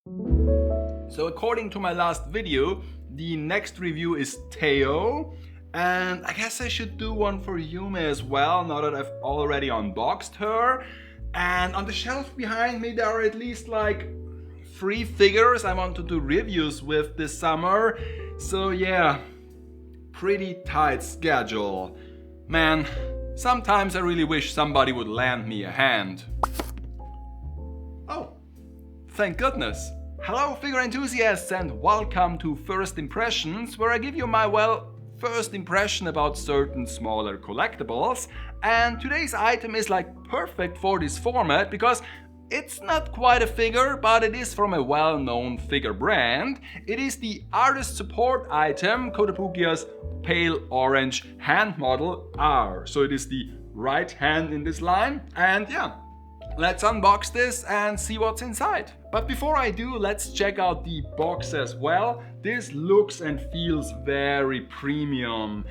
So according to my last video, the next review is Teo, and I guess I should do one for Yume as well, now that I've already unboxed her. And on the shelf behind me there are at least like 3 figures I want to do reviews with this summer. So yeah, pretty tight schedule. Man, sometimes I really wish somebody would lend me a hand. Oh, thank goodness. Hello figure enthusiasts and welcome to First Impressions, where I give you my, first impression about certain smaller collectibles. And today's item is like perfect for this format because it's not quite a figure, but it is from a well-known figure brand. It is the artist support item, Koto's Pale Orange Hand Model R. So it is the right hand in this line, and yeah. Let's unbox this and see what's inside. But before I do, let's check out the box as well. This looks and feels very premium.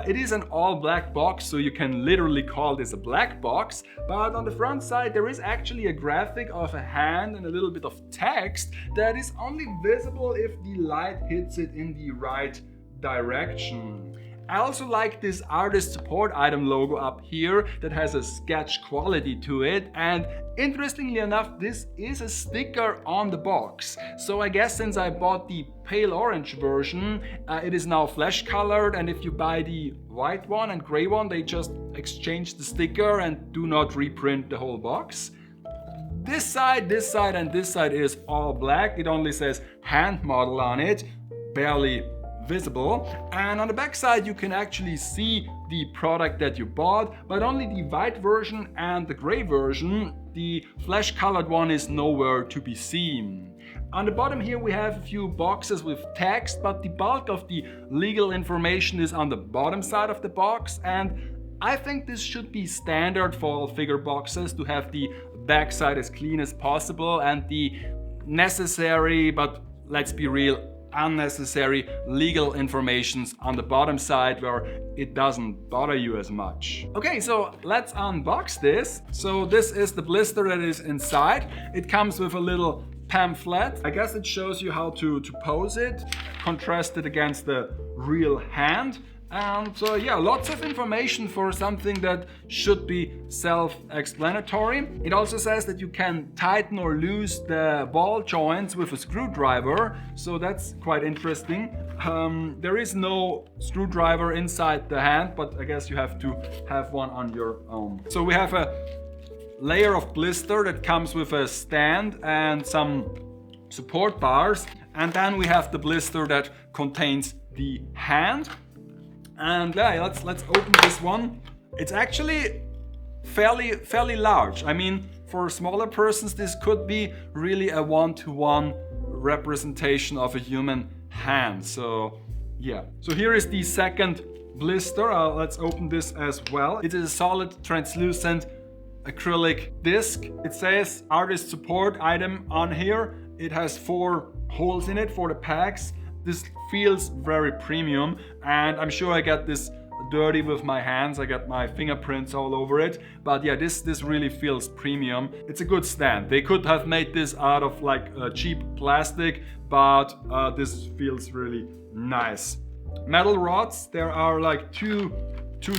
It is an all black box, so you can literally call this a black box. But on the front side there is actually a graphic of a hand and a little bit of text that is only visible if the light hits it in the right direction. I also like this artist support item logo up here that has a sketch quality to it, and interestingly enough this is a sticker on the box. So I guess since I bought the pale orange version, it is now flesh colored, and if you buy the white one and gray one they just exchange the sticker and do not reprint the whole box. This side, and this side is all black. It only says hand model on it, barely visible, and on the back side you can actually see the product that you bought, but only the white version and the gray version. The flesh colored one is nowhere to be seen. On the bottom here we have a few boxes with text, but the bulk of the legal information is on the bottom side of the box, and I think this should be standard for all figure boxes to have the back side as clean as possible and the necessary, but let's be real, unnecessary legal informations on the bottom side where it doesn't bother you as much. Okay, so let's unbox this. So this is the blister that is inside. It comes with a little pamphlet. I guess it shows you how to pose it, contrast it against the real hand. And yeah, lots of information for something that should be self-explanatory. It also says that you can tighten or loose the ball joints with a screwdriver, so that's quite interesting. There is no screwdriver inside the hand, but I guess you have to have one on your own. So we have a layer of blister that comes with a stand and some support bars, and then we have the blister that contains the hand. And yeah, let's open this one. It's actually fairly large. I mean, for smaller persons this could be really a one-to-one representation of a human hand. So yeah. So here is the second blister. Let's open this as well. It is a solid translucent acrylic disc. It says artist support item on here. It has 4 holes in it for the packs. This feels very premium, and I'm sure I get this dirty with my hands. I got my fingerprints all over it, but yeah, this really feels premium. It's a good stand. They could have made this out of like cheap plastic, but this feels really nice. Metal rods, there are like two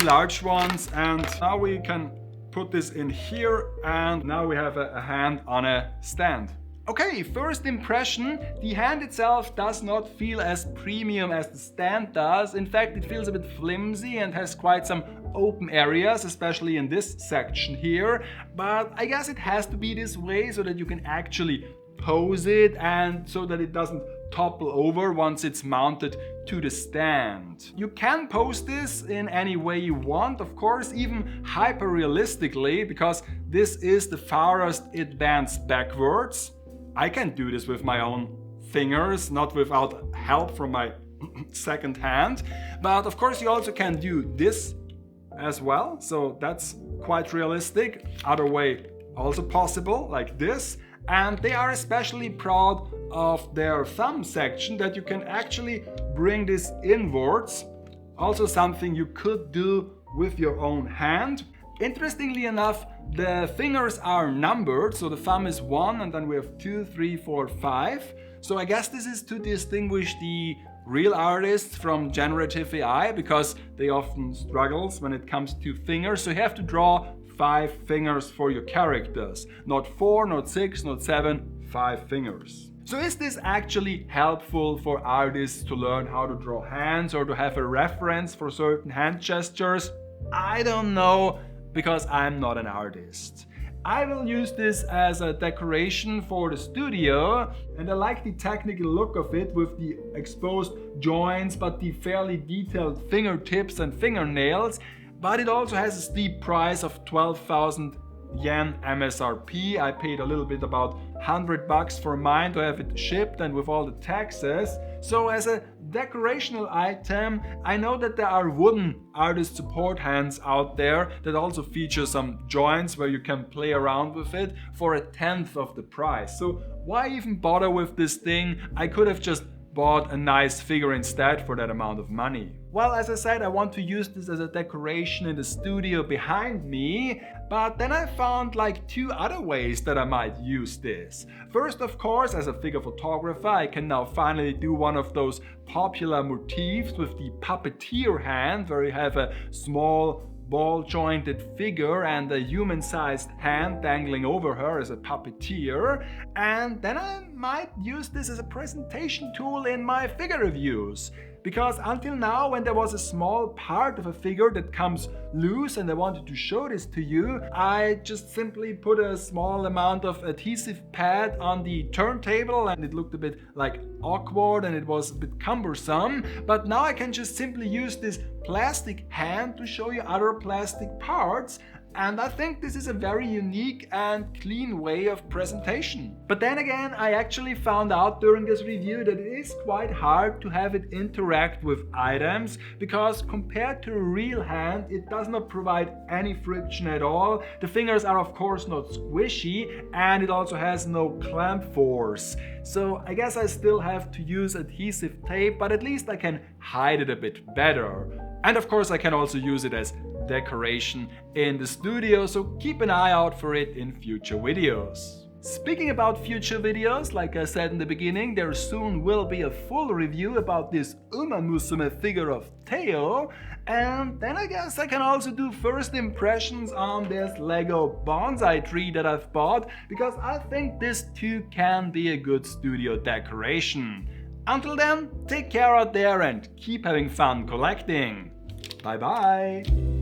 large ones, and now we can put this in here, and now we have a hand on a stand. Okay, first impression, the hand itself does not feel as premium as the stand does. In fact, it feels a bit flimsy and has quite some open areas, especially in this section here. But I guess it has to be this way so that you can actually pose it and so that it doesn't topple over once it's mounted to the stand. You can pose this in any way you want, of course, even hyper realistically, because this is the farthest it bends backwards. I can do this with my own fingers, not without help from my second hand. But of course you also can do this as well, so that's quite realistic. Other way also possible, like this. And they are especially proud of their thumb section, that you can actually bring this inwards. Also something you could do with your own hand. Interestingly enough, the fingers are numbered, so the thumb is 1 and then we have 2, 3, 4, 5. So I guess this is to distinguish the real artists from generative AI, because they often struggle when it comes to fingers. So you have to draw 5 fingers for your characters. Not 4, not 6, not 7, 5 fingers. So is this actually helpful for artists to learn how to draw hands or to have a reference for certain hand gestures? I don't know, because I'm not an artist. I will use this as a decoration for the studio, and I like the technical look of it with the exposed joints but the fairly detailed fingertips and fingernails. But it also has a steep price of 12,000 yen MSRP. I paid a little bit about $100 for mine to have it shipped and with all the taxes. So as a decorational item, I know that there are wooden artist support hands out there that also feature some joints where you can play around with it for 1/10 of the price. So why even bother with this thing? I could have just bought a nice figure instead for that amount of money. Well, as I said, I want to use this as a decoration in the studio behind me, but then I found like 2 other ways that I might use this. First, of course, as a figure photographer, I can now finally do one of those popular motifs with the puppeteer hand, where you have a small ball-jointed figure and a human-sized hand dangling over her as a puppeteer. And then I might use this as a presentation tool in my figure reviews. Because until now, when there was a small part of a figure that comes loose and I wanted to show this to you, I just simply put a small amount of adhesive pad on the turntable and it looked a bit like awkward and it was a bit cumbersome. But now I can just simply use this plastic hand to show you other plastic parts. And I think this is a very unique and clean way of presentation. But then again, I actually found out during this review that it is quite hard to have it interact with items, because compared to a real hand, it does not provide any friction at all. The fingers are of course not squishy and it also has no clamp force. So I guess I still have to use adhesive tape, but at least I can hide it a bit better. And of course I can also use it as decoration in the studio, so keep an eye out for it in future videos. Speaking about future videos, like I said in the beginning, there soon will be a full review about this Uma Musume figure of Teo, and then I guess I can also do first impressions on this Lego bonsai tree that I've bought, because I think this too can be a good studio decoration. Until then, take care out there and keep having fun collecting. Bye bye!